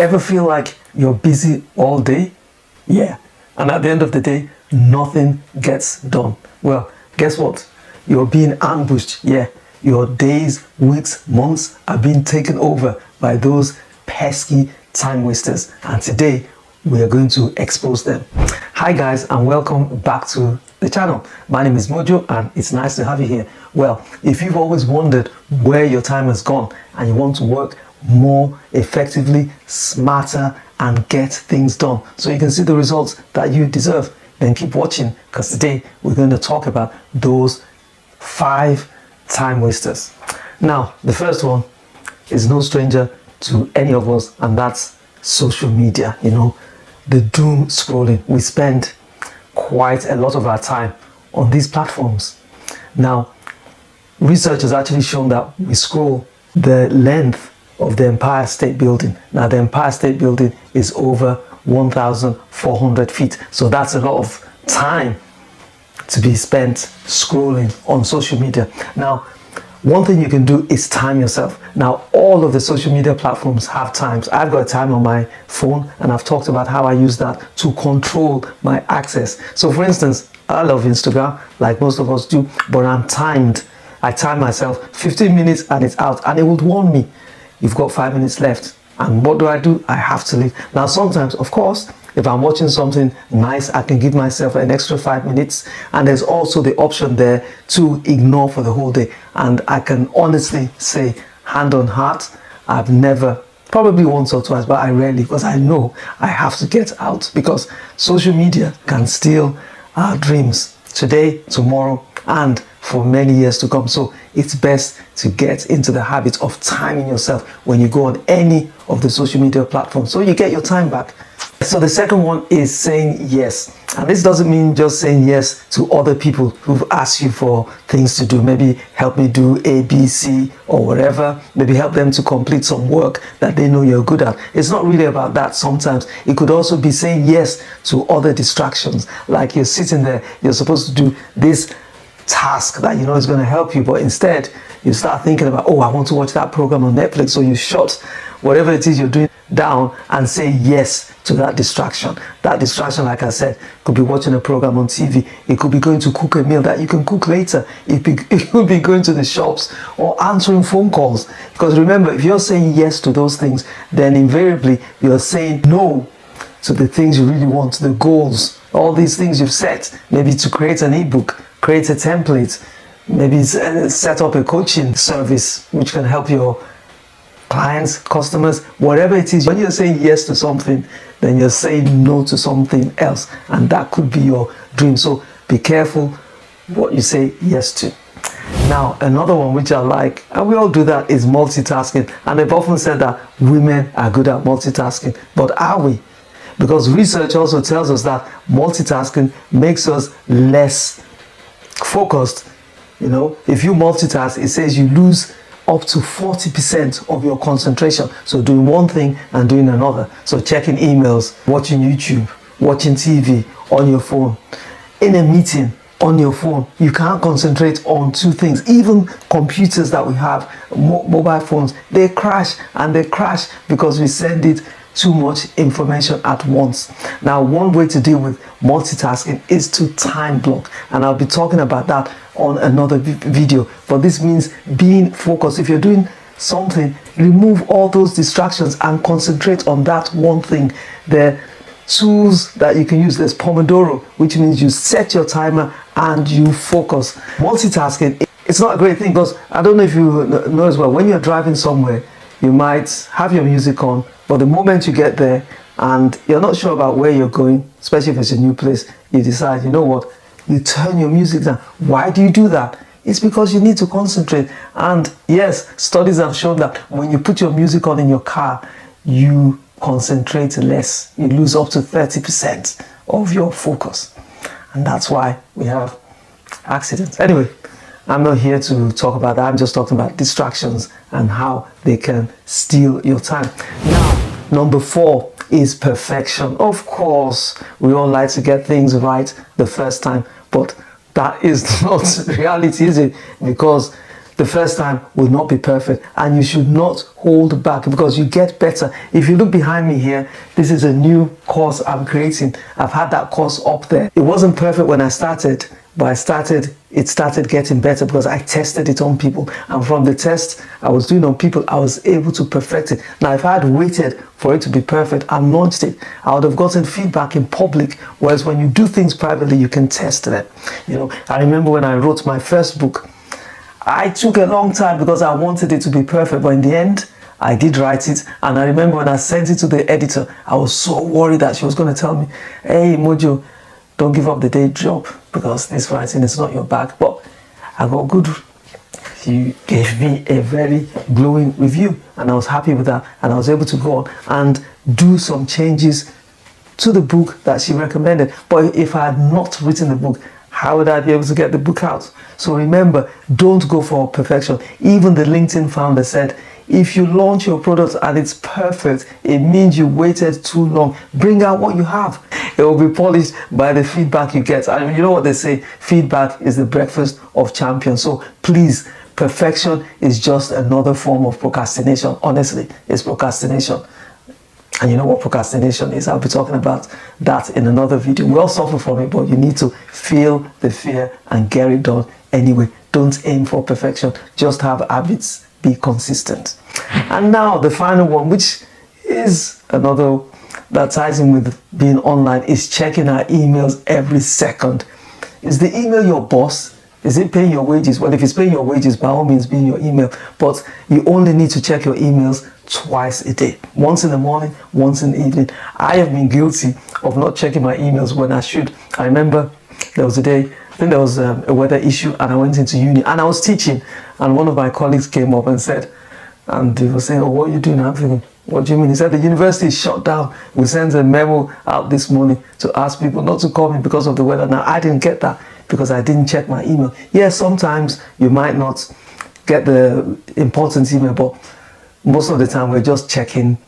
Ever feel like you're busy all day? Yeah. And at the end of the day, nothing gets done. Well, guess what? You're being ambushed. Yeah. Your days, weeks, months are being taken over by those pesky time wasters. And today, we are going to expose them. Hi guys, and welcome back to the channel. My name is Mojo and it's nice to have you here. Well, if you've always wondered where your time has gone and you want to work more effectively, smarter, and get things done so you can see the results that you deserve, then keep watching, because today we're going to talk about those 5 time wasters. Now, the first one is no stranger to any of us, and that's social media. You know, the doom scrolling. We spend quite a lot of our time on these platforms. Now, research has actually shown that we scroll the length of the Empire State Building. Now, the Empire State Building is over 1,400 feet. So that's a lot of time to be spent scrolling on social media. Now, one thing you can do is time yourself. Now, all of the social media platforms have times. I've got a time on my phone, and I've talked about how I use that to control my access. So for instance, I love Instagram, like most of us do, but I'm timed. I time myself 15 minutes and it's out, and it would warn me, you've got 5 minutes left. And what do? I have to leave. Now, sometimes, of course, if I'm watching something nice, I can give myself an extra 5 minutes. And there's also the option there to ignore for the whole day. And I can honestly say, hand on heart, I've never, probably once or twice, but I rarely, because I know I have to get out, because social media can steal our dreams today, tomorrow, and for many years to come. So it's best to get into the habit of timing yourself when you go on any of the social media platforms, so you get your time back. So the second one is saying yes. And this doesn't mean just saying yes to other people who've asked you for things to do. Maybe help me do A, B, C, or whatever. Maybe help them to complete some work that they know you're good at. It's not really about that. Sometimes it could also be saying yes to other distractions. Like you're sitting there, you're supposed to do this task that you know is going to help you, but instead you start thinking about, oh, I want to watch that program on Netflix. So you shut whatever it is you're doing down and say yes to that distraction. That distraction, like I said, could be watching a program on TV. It could be going to cook a meal that you can cook later. It could be going to the shops or answering phone calls. Because remember, if you're saying yes to those things, then invariably you're saying no to the things you really want, the goals, all these things you've set. Maybe to create an ebook, create a template, maybe set up a coaching service which can help your clients, customers, whatever it is. When you're saying yes to something, then you're saying no to something else, and that could be your dream. So be careful what you say yes to. Now, another one which I like, and we all do that, is multitasking. And they've often said that women are good at multitasking, but are we? Because research also tells us that multitasking makes us less focused. You know, if you multitask, it says you lose up to 40% of your concentration. So doing one thing and doing another. So checking emails, watching YouTube, watching TV on your phone, in a meeting on your phone. You can't concentrate on 2 things. Even computers that we have, mobile phones, they crash, and they crash because we send it too much information at once. Now, one way to deal with multitasking is to time block, and I'll be talking about that on another video. But this means being focused. If you're doing something, remove all those distractions and concentrate on that one thing. There are tools that you can use. There's Pomodoro, which means you set your timer and you focus. Multitasking, it's not a great thing, because I don't know if you know as well, when you're driving somewhere, you might have your music on, but the moment you get there and you're not sure about where you're going, especially if it's a new place, you decide, you know what, you turn your music down. Why do you do that? It's because you need to concentrate. And yes, studies have shown that when you put your music on in your car, you concentrate less. You lose up to 30% of your focus. And that's why we have accidents. Anyway, I'm not here to talk about that. I'm just talking about distractions and how they can steal your time. Now, number 4 is perfection. Of course, we all like to get things right the first time, but that is not reality, is it? Because the first time will not be perfect, and you should not hold back because you get better. If you look behind me here, this is a new course I'm creating. I've had that course up there. It wasn't perfect when I started, but it started getting better because I tested it on people, and from the test I was doing on people, I was able to perfect it. Now, if I had waited for it to be perfect and launched it, I would have gotten feedback in public, whereas when you do things privately, you can test them. You know, I remember when I wrote my first book, I took a long time because I wanted it to be perfect, but in the end, I did write it. And I remember when I sent it to the editor, I was so worried that she was going to tell me, hey, Mojo, don't give up the day job because this writing is not your bag. But I got good. She gave me a very glowing review, and I was happy with that. And I was able to go on and do some changes to the book that she recommended. But if I had not written the book, how would I be able to get the book out? So remember, don't go for perfection. Even the LinkedIn founder said, if you launch your product and it's perfect, it means you waited too long. Bring out what you have. It will be polished by the feedback you get. And you know what they say, feedback is the breakfast of champions. So please, perfection is just another form of procrastination. Honestly, it's procrastination. And you know what procrastination is? I'll be talking about that in another video. We all suffer from it, but you need to feel the fear and get it done anyway. Don't aim for perfection. Just have habits. Be consistent. And now the final one, which is another that ties in with being online, is checking our emails every second. Is the email your boss? Is it paying your wages? Well, if it's paying your wages, by all means, be in your email. But you only need to check your emails twice a day. Once in the morning, once in the evening. I have been guilty of not checking my emails when I should. I remember there was a day, I think there was a weather issue, and I went into uni and I was teaching, and one of my colleagues came up and said, and he was saying, oh, what are you doing? I'm thinking, what do you mean? He said, the university is shut down. We sent a memo out this morning to ask people not to call me because of the weather. Now, I didn't get that because I didn't check my email. Yes, sometimes you might not get the important email, but most of the time we're just checking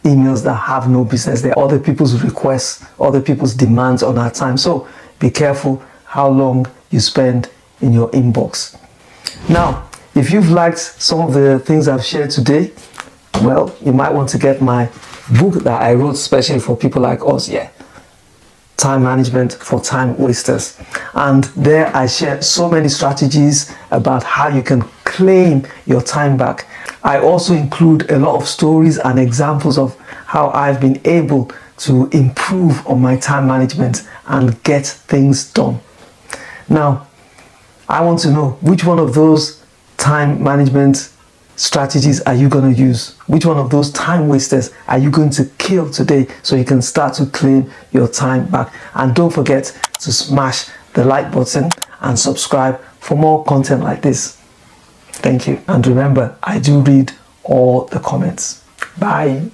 emails that have no business. They're other people's requests, other people's demands on our time. So be careful how long you spend in your inbox. Now, if you've liked some of the things I've shared today, well, you might want to get my book that I wrote especially for people like us. Time Management for Time Wasters. And there I share so many strategies about how you can claim your time back. I also include a lot of stories and examples of how I've been able to improve on my time management and get things done. Now, I want to know, which one of those time management strategies are you going to use? Which one of those time wasters are you going to kill today so you can start to claim your time back? And don't forget to smash the like button and subscribe for more content like this. Thank you. And remember, I do read all the comments. Bye.